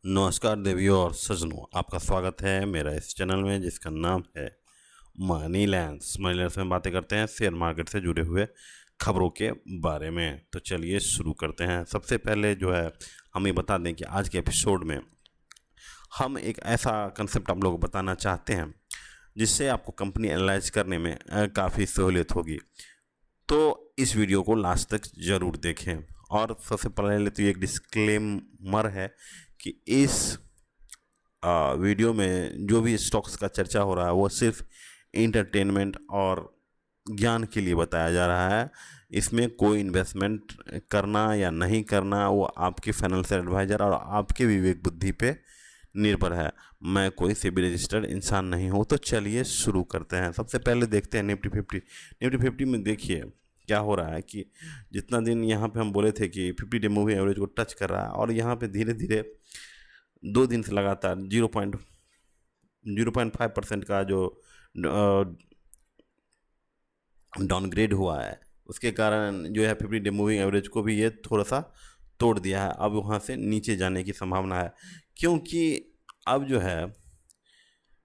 नमस्कार देवियों और सज्जनों, आपका स्वागत है मेरा इस चैनल में जिसका नाम है मनी लैंड्स। मनी लैंड्स में बातें करते हैं शेयर मार्केट से जुड़े हुए खबरों के बारे में। तो चलिए शुरू करते हैं। सबसे पहले जो है हम ये बता दें कि आज के एपिसोड में हम एक ऐसा कंसेप्ट आप लोगों को बताना चाहते हैं जिससे आपको कंपनी एनालाइज करने में काफ़ी सहूलियत होगी। तो इस वीडियो को लास्ट तक ज़रूर देखें। और सबसे पहले तो ये एक डिस्क्लेमर है कि इस वीडियो में जो भी स्टॉक्स का चर्चा हो रहा है वो सिर्फ इंटरटेनमेंट और ज्ञान के लिए बताया जा रहा है। इसमें कोई इन्वेस्टमेंट करना या नहीं करना वो आपके फाइनेंशियल एडवाइज़र और आपके विवेक बुद्धि पे निर्भर है। मैं कोई सेबी रजिस्टर्ड इंसान नहीं हूँ। तो चलिए शुरू करते हैं। सबसे पहले देखते हैं निफ्टी 50 में देखिए क्या हो रहा है कि जितना दिन यहाँ पे हम बोले थे कि 50 डे मूविंग एवरेज को टच कर रहा है और यहाँ पे धीरे धीरे 2 दिन से लगातार 0.5% का जो डाउनग्रेड हुआ है उसके कारण जो है 50 डे मूविंग एवरेज को भी ये थोड़ा सा तोड़ दिया है। अब वहाँ से नीचे जाने की संभावना है क्योंकि अब जो है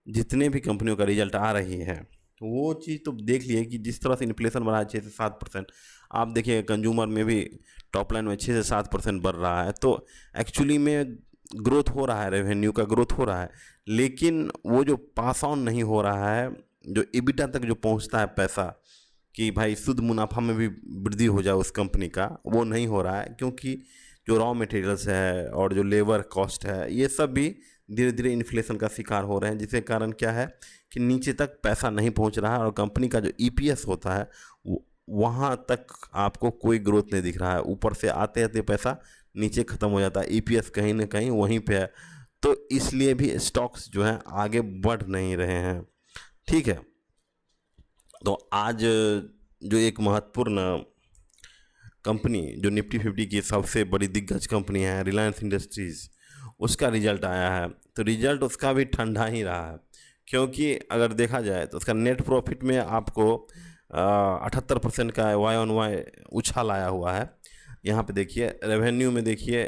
जितने भी कंपनियों का रिजल्ट आ रही है तो वो चीज़ तो देख लिए कि जिस तरह से इन्फ्लेशन बढ़ा है 6 से 7%। आप देखिए कंज्यूमर में भी टॉप लाइन में 6 से 7% बढ़ रहा है। तो एक्चुअली में ग्रोथ हो रहा है, रेवेन्यू का ग्रोथ हो रहा है, लेकिन वो जो पास ऑन नहीं हो रहा है, जो EBITDA तक जो पहुंचता है पैसा कि भाई शुद्ध मुनाफा में भी वृद्धि हो जाए उस कंपनी का, वो नहीं हो रहा है क्योंकि जो रॉ मटेरियल्स है और जो लेबर कॉस्ट है ये सब भी धीरे धीरे इन्फ्लेशन का शिकार हो रहे हैं, जिसके कारण क्या है कि नीचे तक पैसा नहीं पहुंच रहा है और कंपनी का जो EPS होता है वहाँ तक आपको कोई ग्रोथ नहीं दिख रहा है। ऊपर से आते आते पैसा नीचे ख़त्म हो जाता है, EPS कहीं ना कहीं वहीं पे है। तो इसलिए भी स्टॉक्स जो हैं आगे बढ़ नहीं रहे हैं। ठीक है, तो आज जो एक महत्वपूर्ण कंपनी जो निफ्टी 50 की सबसे बड़ी दिग्गज कंपनी है रिलायंस इंडस्ट्रीज़, उसका रिजल्ट आया है। तो रिजल्ट उसका भी ठंडा ही रहा है क्योंकि अगर देखा जाए तो उसका नेट प्रॉफिट में आपको 78% का Y-on-Y उछाल आया हुआ है। यहाँ पे देखिए रेवेन्यू में देखिए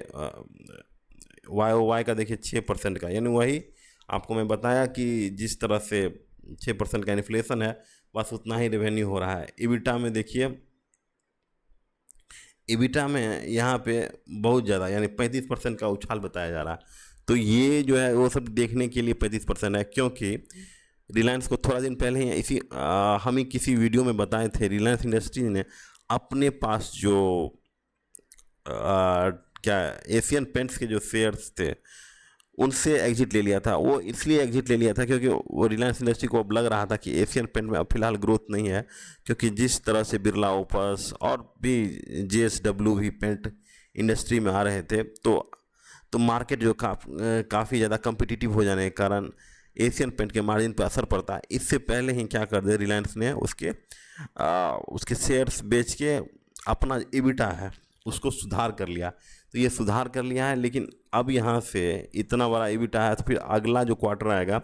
Y-o-Y का देखिए 6% का, यानी वही आपको मैं बताया कि जिस तरह से 6% का इन्फ्लेशन है बस उतना ही रेवेन्यू हो रहा है। EBITDA में देखिए, EBITDA में यहाँ पे बहुत ज़्यादा यानी 35% का उछाल बताया जा रहा है। तो ये जो है वो सब देखने के लिए 35% है क्योंकि रिलायंस को थोड़ा दिन पहले ही हम ही किसी वीडियो में बताए थे, रिलायंस इंडस्ट्रीज ने अपने पास जो क्या एशियन पेंट्स के जो शेयर्स थे उनसे एग्जिट ले लिया था। वो इसलिए एग्जिट ले लिया था क्योंकि वो रिलायंस इंडस्ट्री को अब लग रहा था कि एशियन पेंट में अब फिलहाल ग्रोथ नहीं है, क्योंकि जिस तरह से बिरला ओपस और भी JSW भी पेंट इंडस्ट्री में आ रहे थे तो मार्केट जो काफ़ी ज़्यादा कम्पिटिटिव हो जाने के कारण एशियन पेंट के मार्जिन पर असर पड़ता है। इससे पहले ही क्या कर दे रिलायंस ने उसके शेयर्स बेच के अपना EBITDA है उसको सुधार कर लिया। तो ये सुधार कर लिया है, लेकिन अब यहाँ से इतना बड़ा EBITDA है तो फिर अगला जो क्वार्टर आएगा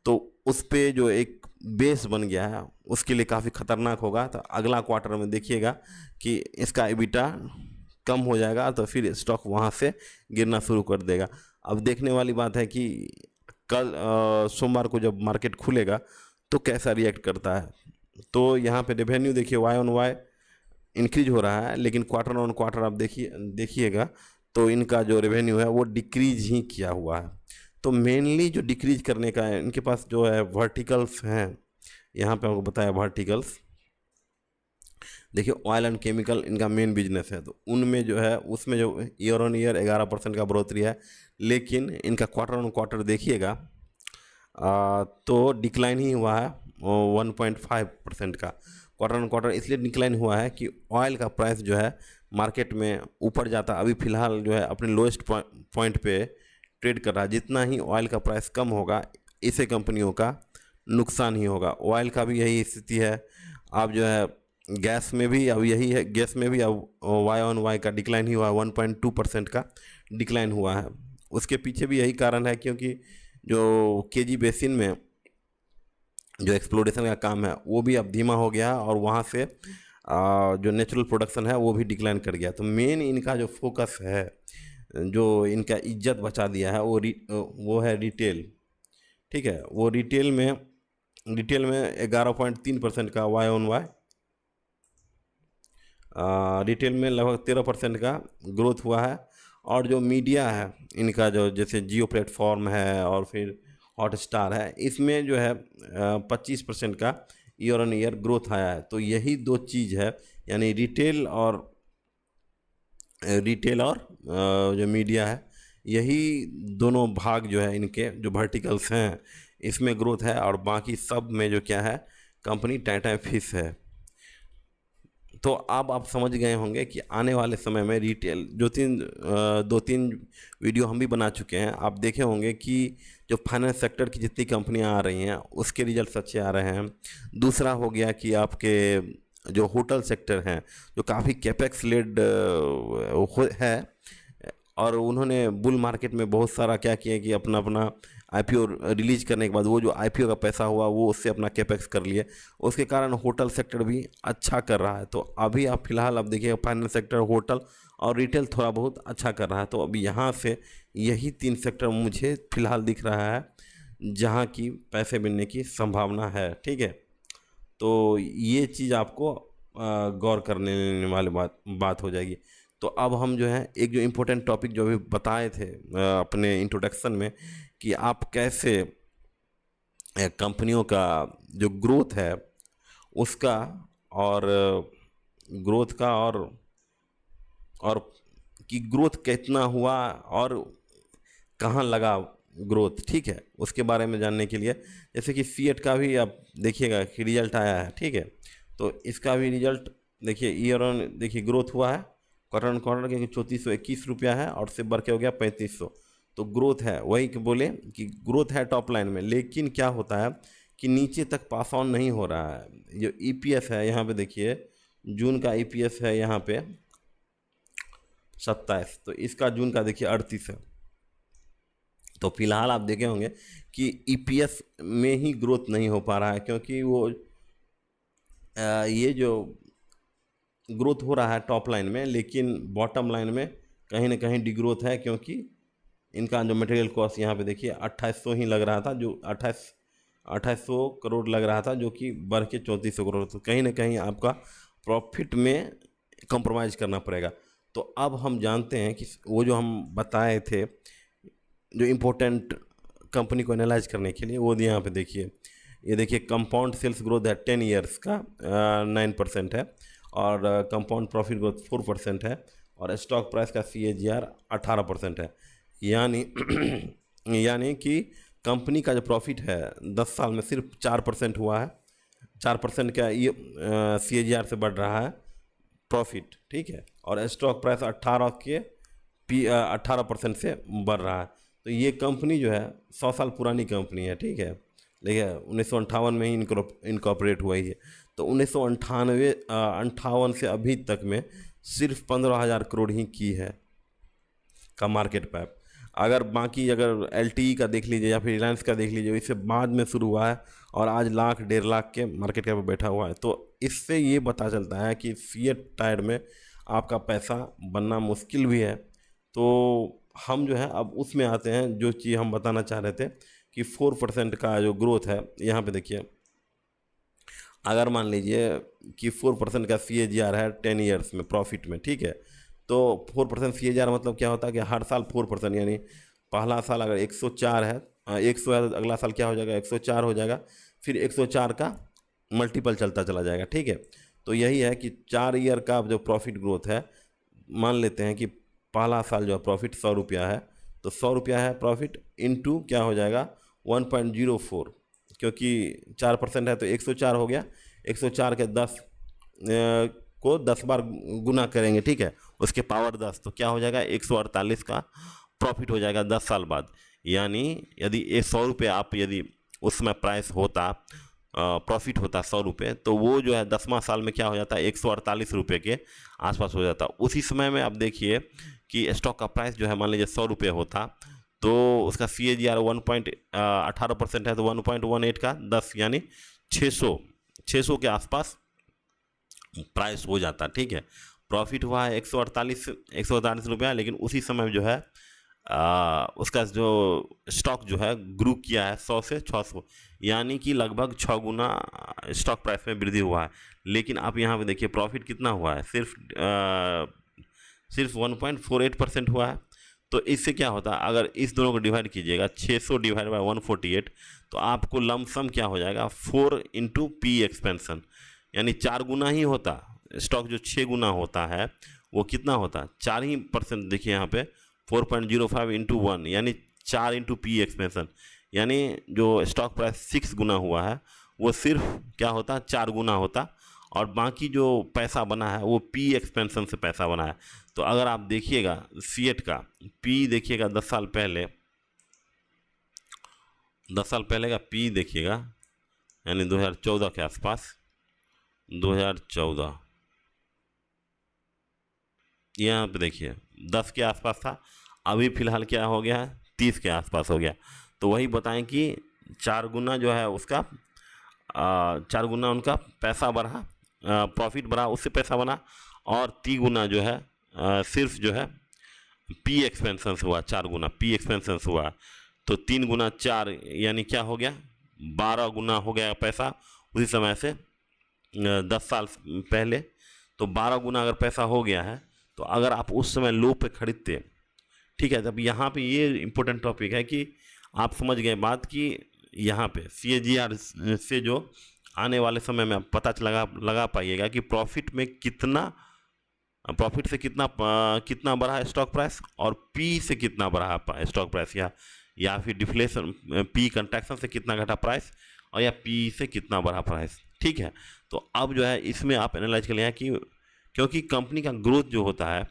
तो उस पर जो एक बेस बन गया है उसके लिए काफ़ी ख़तरनाक होगा। तो अगला क्वार्टर में देखिएगा कि इसका EBITDA कम हो जाएगा तो फिर स्टॉक वहाँ से गिरना शुरू कर देगा। अब देखने वाली बात है कि कल सोमवार को जब मार्केट खुलेगा तो कैसा रिएक्ट करता है। तो यहाँ पे रेवेन्यू देखिए Y-on-Y इंक्रीज हो रहा है, लेकिन क्वार्टर ऑन क्वार्टर आप देखिएगा तो इनका जो रेवेन्यू है वो डिक्रीज ही किया हुआ है। तो मेनली जो डिक्रीज करने का है इनके पास जो है वर्टिकल्स हैं। यहाँ पे आपको बताया वर्टिकल्स देखिए, ऑयल एंड केमिकल इनका मेन बिजनेस है। तो उनमें जो है उसमें जो ईयर ऑन ईयर 11% का बढ़ोतरी है, लेकिन इनका क्वार्टर ऑन क्वार्टर देखिएगा तो डिक्लाइन ही हुआ है 1.5% का। क्वार्टर ऑन क्वार्टर इसलिए डिक्लाइन हुआ है कि ऑयल का प्राइस जो है मार्केट में ऊपर जाता, अभी फ़िलहाल जो है अपने लोएस्ट पॉइंट पे ट्रेड कर रहा है। जितना ही ऑयल का प्राइस कम होगा इसे कंपनियों का नुकसान ही होगा। ऑयल का भी यही स्थिति है। अब जो है गैस में भी अब यही है, गैस में भी अब Y-on-Y का डिक्लाइन ही हुआ है, 1.2% का डिक्लाइन हुआ है। उसके पीछे भी यही कारण है क्योंकि जो KG बेसिन में जो एक्सप्लोरेशन का काम है वो भी अब धीमा हो गया और वहाँ से जो नेचुरल प्रोडक्शन है वो भी डिक्लाइन कर गया। तो मेन इनका जो फोकस है जो इनका इज्जत बचा दिया है वो है रिटेल। ठीक है, वो रिटेल में 11.3% का YOY, रिटेल में लगभग 13% का ग्रोथ हुआ है। और जो मीडिया है इनका, जो जैसे जियो प्लेटफॉर्म है और फिर हॉटस्टार है, इसमें जो है 25% का ईयर ऑन ईयर ग्रोथ आया है। तो यही दो चीज़ है, यानी रिटेल और जो मीडिया है, यही दोनों भाग जो है इनके जो वर्टिकल्स हैं इसमें ग्रोथ है, और बाकी सब में जो क्या है, कंपनी टाटा फिश है। तो अब आप समझ गए होंगे कि आने वाले समय में रिटेल दो तीन वीडियो हम भी बना चुके हैं, आप देखे होंगे कि जो फाइनेंस सेक्टर की जितनी कंपनियां आ रही हैं उसके रिजल्ट्स अच्छे आ रहे हैं। दूसरा हो गया कि आपके जो होटल सेक्टर हैं, जो काफ़ी कैपेक्स लेड है, और उन्होंने बुल मार्केट में बहुत सारा क्या किया कि अपना अपना आईपीओ रिलीज करने के बाद वो जो आईपीओ का पैसा हुआ वो उससे अपना कैपेक्स कर लिए, उसके कारण होटल सेक्टर भी अच्छा कर रहा है। तो अभी आप फिलहाल आप देखिए फाइनेंस सेक्टर, होटल और रिटेल थोड़ा बहुत अच्छा कर रहा है। तो अभी यहाँ से यही 3 सेक्टर मुझे फिलहाल दिख रहा है जहाँ की पैसे मिलने की संभावना है। ठीक है, तो ये चीज़ आपको गौर करने वाली बात हो जाएगी। तो अब हम जो है एक जो इम्पोर्टेंट टॉपिक जो अभी बताए थे अपने इंट्रोडक्शन में, कि आप कैसे कंपनियों का जो ग्रोथ है उसका, और ग्रोथ का और कि ग्रोथ कितना हुआ और कहाँ लगा ग्रोथ। ठीक है, उसके बारे में जानने के लिए, जैसे कि सीएट का भी आप देखिएगा कि रिजल्ट आया है। ठीक है, तो इसका भी रिजल्ट देखिए, ईयर ऑन देखिए ग्रोथ हुआ है क्वार्टर ऑन क्वार्टर के 3421 रुपया है, और से बढ़ के हो गया 3500। तो ग्रोथ है, वही कि बोले कि ग्रोथ है टॉप लाइन में, लेकिन क्या होता है कि नीचे तक पास ऑन नहीं हो रहा है। जो ईपीएस है यहाँ पे देखिए, जून का ईपीएस है यहाँ पे 27, तो इसका जून का देखिए 38 है। तो फिलहाल आप देखे होंगे कि ईपीएस में ही ग्रोथ नहीं हो पा रहा है, क्योंकि वो ये जो ग्रोथ हो रहा है टॉप लाइन में, लेकिन बॉटम लाइन में कहीं ना कहीं डिग्रोथ है, क्योंकि इनका जो मटेरियल कॉस्ट यहाँ पे देखिए 2800 ही लग रहा था, जो 2800 करोड़ लग रहा था, जो कि बढ़ के 3400 करोड़। तो कहीं ना कहीं आपका प्रॉफिट में कंप्रोमाइज़ करना पड़ेगा। तो अब हम जानते हैं कि वो जो हम बताए थे जो इम्पोर्टेंट कंपनी को एनालाइज करने के लिए, वो यहाँ पे देखिए, ये देखिए कंपाउंड सेल्स ग्रोथ है 10 ईयर्स का 9% है, और कंपाउंड प्रॉफिट ग्रोथ 4% है, और स्टॉक प्राइस का CAGR 18% है। यानी यानी कि कंपनी का जो प्रॉफिट है 10 साल में सिर्फ 4% हुआ है। 4% का ये CAGR से बढ़ रहा है प्रॉफिट। ठीक है, और स्टॉक प्राइस 18% से बढ़ रहा है। तो ये कंपनी जो है 100 साल पुरानी कंपनी है। ठीक है, देखिए 1958 में ही इनकॉर्पोरेट हुआ ही है। तो 1998 से अभी तक में सिर्फ 15,000 करोड़ ही की है का मार्केट कैप। अगर बाकी अगर LTE का देख लीजिए या फिर रिलायंस का देख लीजिए, इससे बाद में शुरू हुआ है, और आज 1,00,000 1.5 लाख के मार्केट कैप बैठा हुआ है। तो इससे ये पता चलता है कि सीएट टायर में आपका पैसा बनना मुश्किल भी है। तो हम जो है अब उसमें आते हैं, जो चीज़ हम बताना चाह रहे थे कि 4% का जो ग्रोथ है यहाँ पे देखिए, अगर मान लीजिए कि 4% का CAGR है 10 ईयर्स में प्रॉफिट में। ठीक है, तो 4% CAGR मतलब क्या होता है कि हर साल 4%, यानी पहला साल अगर 104 है, 100 है, तो अगला साल क्या हो जाएगा 104 हो जाएगा, फिर 104 का मल्टीपल चलता चला जाएगा। ठीक है, तो यही है कि 4 ईयर का जो प्रॉफिट ग्रोथ है, मान लेते हैं कि पहला साल जो है प्रॉफिट 100 रुपया है, तो 100 रुपया है प्रॉफिट, इनटू क्या हो जाएगा 1.04, क्योंकि 4% है तो 104 हो गया। 104 के 10 को 10 बार गुना करेंगे, ठीक है, उसके पावर 10, तो क्या हो जाएगा 148 का प्रॉफिट हो जाएगा 10 साल बाद। यानी यदि ये 100 रुपये आप यदि उसमें प्राइस होता, प्रॉफिट होता 100 रुपये, तो वो जो है 10वां साल में क्या हो जाता है 148 रुपये के आसपास हो जाता। उसी समय में आप देखिए कि स्टॉक का प्राइस जो है मान लीजिए 100 रुपये होता, तो उसका CAGR 1.18% है, तो 1.18 का 10 यानी 600 के आसपास प्राइस हो जाता। ठीक है, प्रॉफिट हुआ है 148 रुपया, लेकिन उसी समय जो है उसका जो स्टॉक जो है ग्रू किया है 100 से 600, यानी कि लगभग 6 गुना स्टॉक प्राइस में वृद्धि हुआ है। लेकिन आप यहाँ पे देखिए प्रॉफिट कितना हुआ है, सिर्फ 1.48% हुआ है। तो इससे क्या होता है, अगर इस दोनों को डिवाइड कीजिएगा 600 डिवाइड बाय 148, तो आपको लमसम क्या हो जाएगा 4 इंटू पी एक्सपेंशन, यानी 4 गुना ही होता। स्टॉक जो 6 गुना होता है वो कितना होता, 4% देखिए यहाँ पे 4.05 इंटू 1, यानी 4 इंटू पी एक्सपेंशन, यानी जो स्टॉक प्राइस 6 गुना हुआ है वो सिर्फ क्या होता 4 गुना होता, और बाकी जो पैसा बना है वो पी एक्सपेंशन से पैसा बना है। तो अगर आप देखिएगा सीएट का पी देखिएगा 10 साल पहले का पी देखिएगा, यानी 2014 के आसपास, 2014 यहाँ पे देखिए 10 के आसपास था, अभी फ़िलहाल क्या हो गया है 30 के आसपास हो गया। तो वही बताएं कि 4 गुना जो है उसका 4 गुना उनका पैसा बढ़ा, प्रॉफिट बढ़ा, उससे पैसा बना, और 3 गुना जो है सिर्फ जो है पी एक्सपेंशन हुआ, 4 गुना पी एक्सपेंशन हुआ। तो 3 गुना 4 यानी क्या हो गया 12 गुना हो गया पैसा उसी समय से 10 साल पहले। तो 12 गुना अगर पैसा हो गया है, तो अगर आप उस समय लो पे खरीदते, ठीक है, तब यहाँ पे ये इम्पोर्टेंट टॉपिक है कि आप समझ गए बात कि यहाँ पे CAGR से जो आने वाले समय में आप पता लगा पाइएगा कि प्रॉफिट से कितना बढ़ा है स्टॉक प्राइस, और पी से कितना बढ़ा है स्टॉक प्राइस, या फिर डिफ्लेशन पी कंट्रैक्शन से कितना घटा प्राइस, और या पी से कितना बढ़ा प्राइस। ठीक है, तो अब जो है इसमें आप एनालाइज कर लें कि क्योंकि कंपनी का ग्रोथ जो होता है,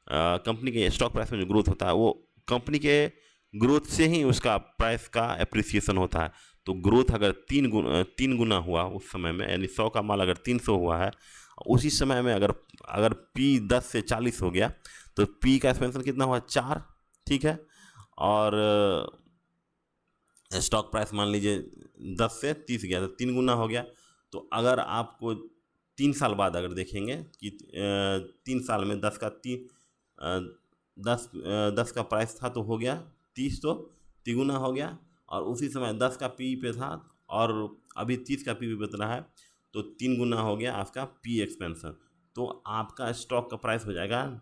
कंपनी के स्टॉक प्राइस में जो ग्रोथ होता है वो कंपनी के ग्रोथ से ही उसका प्राइस का एप्रिसिएशन होता है। तो ग्रोथ अगर 3 गुना हुआ उस समय में, यानी 100 का माल अगर 300 हुआ है, उसी समय में अगर पी 10 से 40 हो गया, तो पी का एक्सपेंशन कितना हुआ 4, ठीक है, और स्टॉक प्राइस मान लीजिए 10 से 30 गया, तो 3 गुना हो गया। तो अगर आपको 3 साल बाद अगर देखेंगे कि 3 साल में 10 का प्राइस था तो हो गया 30, तो तिगुना हो गया, और उसी समय 10 का पी पे था और अभी 30 का पी पे बता रहा है, तो 3 गुना हो गया आपका पी एक्सपेंशन। तो आपका स्टॉक का प्राइस हो जाएगा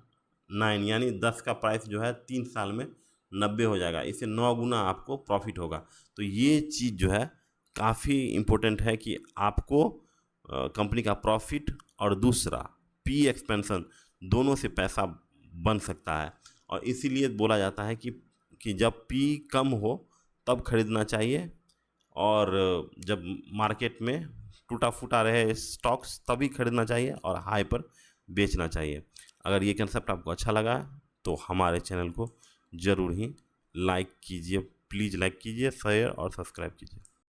9, यानी 10 का प्राइस जो है 3 साल में 90 हो जाएगा, इससे 9 गुना आपको प्रॉफिट होगा। तो ये चीज़ जो है काफ़ी इम्पोर्टेंट है कि आपको कंपनी का प्रॉफिट और दूसरा पी एक्सपेंशन दोनों से पैसा बन सकता है, और इसीलिए बोला जाता है कि जब पी कम हो तब खरीदना चाहिए, और जब मार्केट में टूटा फूटा रहे स्टॉक्स तभी खरीदना चाहिए, और हाई पर बेचना चाहिए। अगर ये कंसेप्ट आपको अच्छा लगा तो हमारे चैनल को ज़रूर ही लाइक कीजिए, प्लीज़ लाइक कीजिए, शेयर और सब्सक्राइब कीजिए।